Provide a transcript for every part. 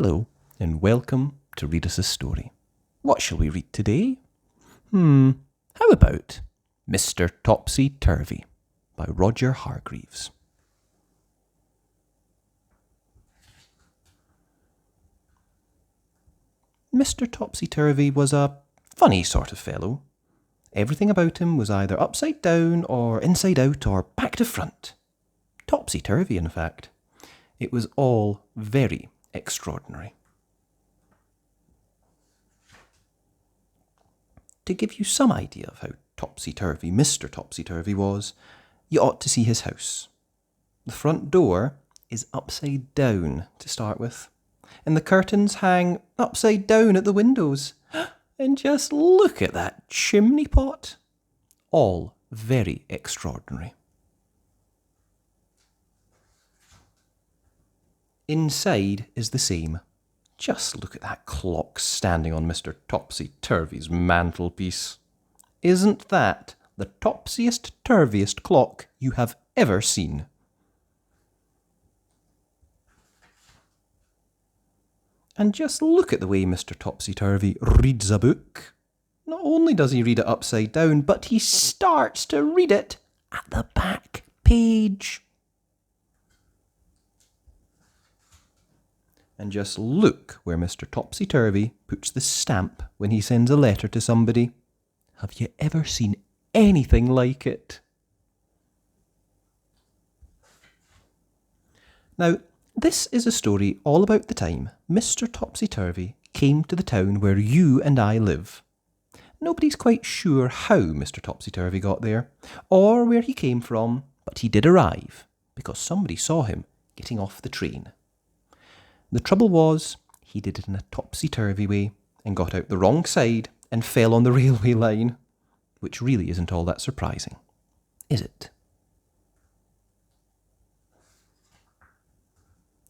Hello, and welcome to Read Us a Story. What shall we read today? How about Mr. Topsy-Turvy by Roger Hargreaves. Mr. Topsy-Turvy was a funny sort of fellow. Everything about him was either upside down or inside out or back to front. Topsy-turvy, in fact. It was all very extraordinary. To give you some idea of how topsy-turvy Mr. Topsy-Turvy was, you ought to see his house. The front door is upside down to start with, and the curtains hang upside down at the windows. And just look at that chimney pot. All very extraordinary. Inside is the same. Just look at that clock standing on Mr. Topsy-Turvy's mantelpiece. Isn't that the topsiest-turviest clock you have ever seen? And just look at the way Mr. Topsy-Turvy reads a book. Not only does he read it upside down, but he starts to read it at the back page. And just look where Mr. Topsy-Turvy puts the stamp when he sends a letter to somebody. Have you ever seen anything like it? Now, this is a story all about the time Mr. Topsy-Turvy came to the town where you and I live. Nobody's quite sure how Mr. Topsy-Turvy got there, or where he came from, but he did arrive, because somebody saw him getting off the train. The trouble was, he did it in a topsy-turvy way, and got out the wrong side, and fell on the railway line, which really isn't all that surprising, is it?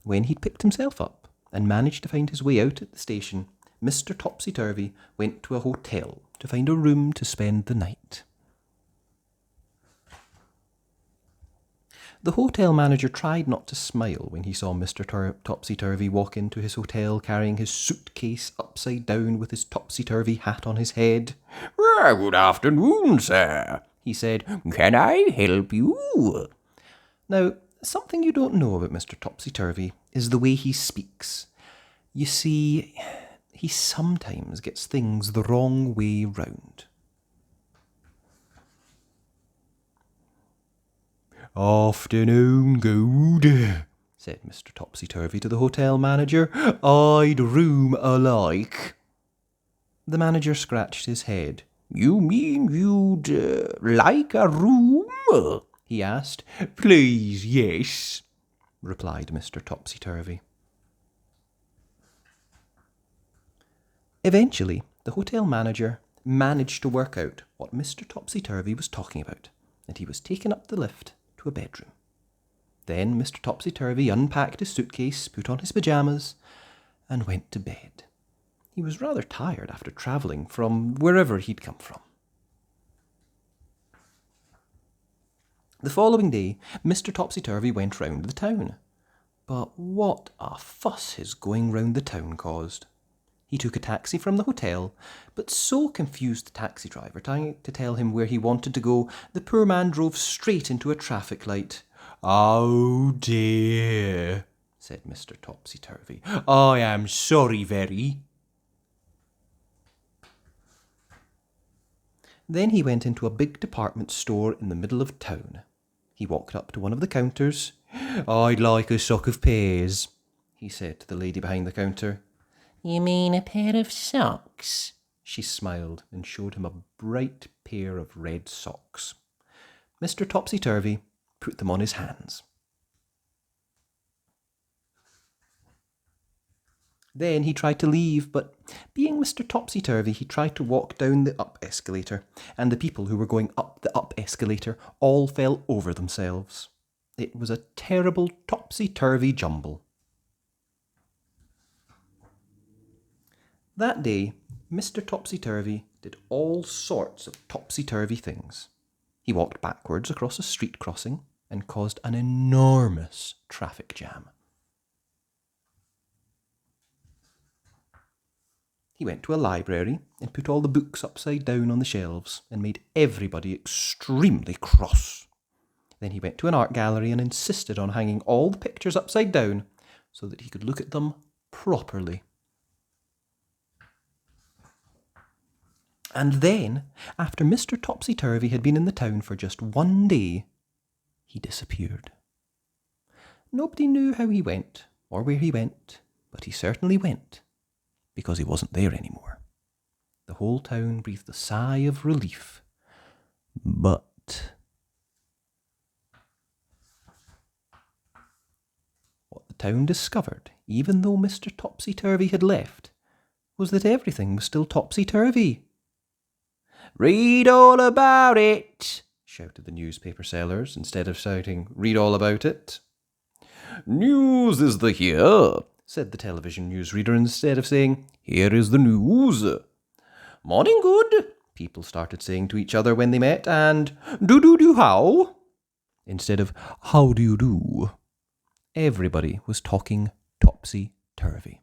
When he'd picked himself up and managed to find his way out at the station, Mr. Topsy-Turvy went to a hotel to find a room to spend the night. The hotel manager tried not to smile when he saw Mr. Topsy-Turvy walk into his hotel carrying his suitcase upside down with his topsy-turvy hat on his head. "Good afternoon, sir," he said. "Can I help you?" Now, something you don't know about Mr. Topsy-Turvy is the way he speaks. You see, he sometimes gets things the wrong way round. "Afternoon, good," said Mr. Topsy-Turvy to the hotel manager. "I'd room alike." The manager scratched his head. "You mean you'd like a room?" he asked. "Please, yes," replied Mr. Topsy-Turvy. Eventually, the hotel manager managed to work out what Mr. Topsy-Turvy was talking about, and he was taken up the lift to a bedroom. Then Mr. Topsy-Turvy unpacked his suitcase, put on his pyjamas, and went to bed. He was rather tired after travelling from wherever he'd come from. The following day, Mr. Topsy-Turvy went round the town. But what a fuss his going round the town caused. He took a taxi from the hotel, but so confused the taxi driver trying to tell him where he wanted to go, the poor man drove straight into a traffic light. "Oh dear," said Mr. Topsy-Turvy. "I am sorry very." Then he went into a big department store in the middle of town. He walked up to one of the counters. "I'd like a sock of pears," he said to the lady behind the counter. "You mean a pair of socks?" She smiled and showed him a bright pair of red socks. Mr. Topsy-Turvy put them on his hands. Then he tried to leave, but being Mr. Topsy-Turvy, he tried to walk down the up escalator, and the people who were going up the up escalator all fell over themselves. It was a terrible topsy-turvy jumble. That day, Mr. Topsy-Turvy did all sorts of topsy-turvy things. He walked backwards across a street crossing and caused an enormous traffic jam. He went to a library and put all the books upside down on the shelves and made everybody extremely cross. Then he went to an art gallery and insisted on hanging all the pictures upside down so that he could look at them properly. And then, after Mr. Topsy-Turvy had been in the town for just one day, he disappeared. Nobody knew how he went or where he went, but he certainly went, because he wasn't there anymore. The whole town breathed a sigh of relief. But what the town discovered, even though Mr. Topsy-Turvy had left, was that everything was still topsy-turvy. "Read all about it," shouted the newspaper sellers, instead of shouting, "Read all about it." "News is the here," said the television newsreader, instead of saying, "Here is the news." "Morning good," people started saying to each other when they met, and "Do how," instead of "How do you do?" Everybody was talking topsy-turvy.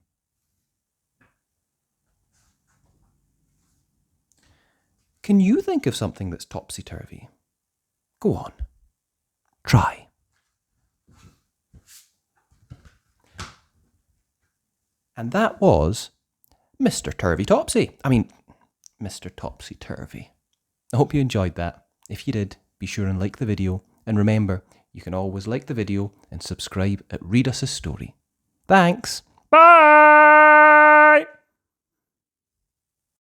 Can you think of something that's topsy-turvy? Go on. Try. And that was Mr. Turvy-Topsy. Mr. Topsy-Turvy. I hope you enjoyed that. If you did, be sure and like the video. And remember, you can always like the video and subscribe at Read Us a Story. Thanks. Bye!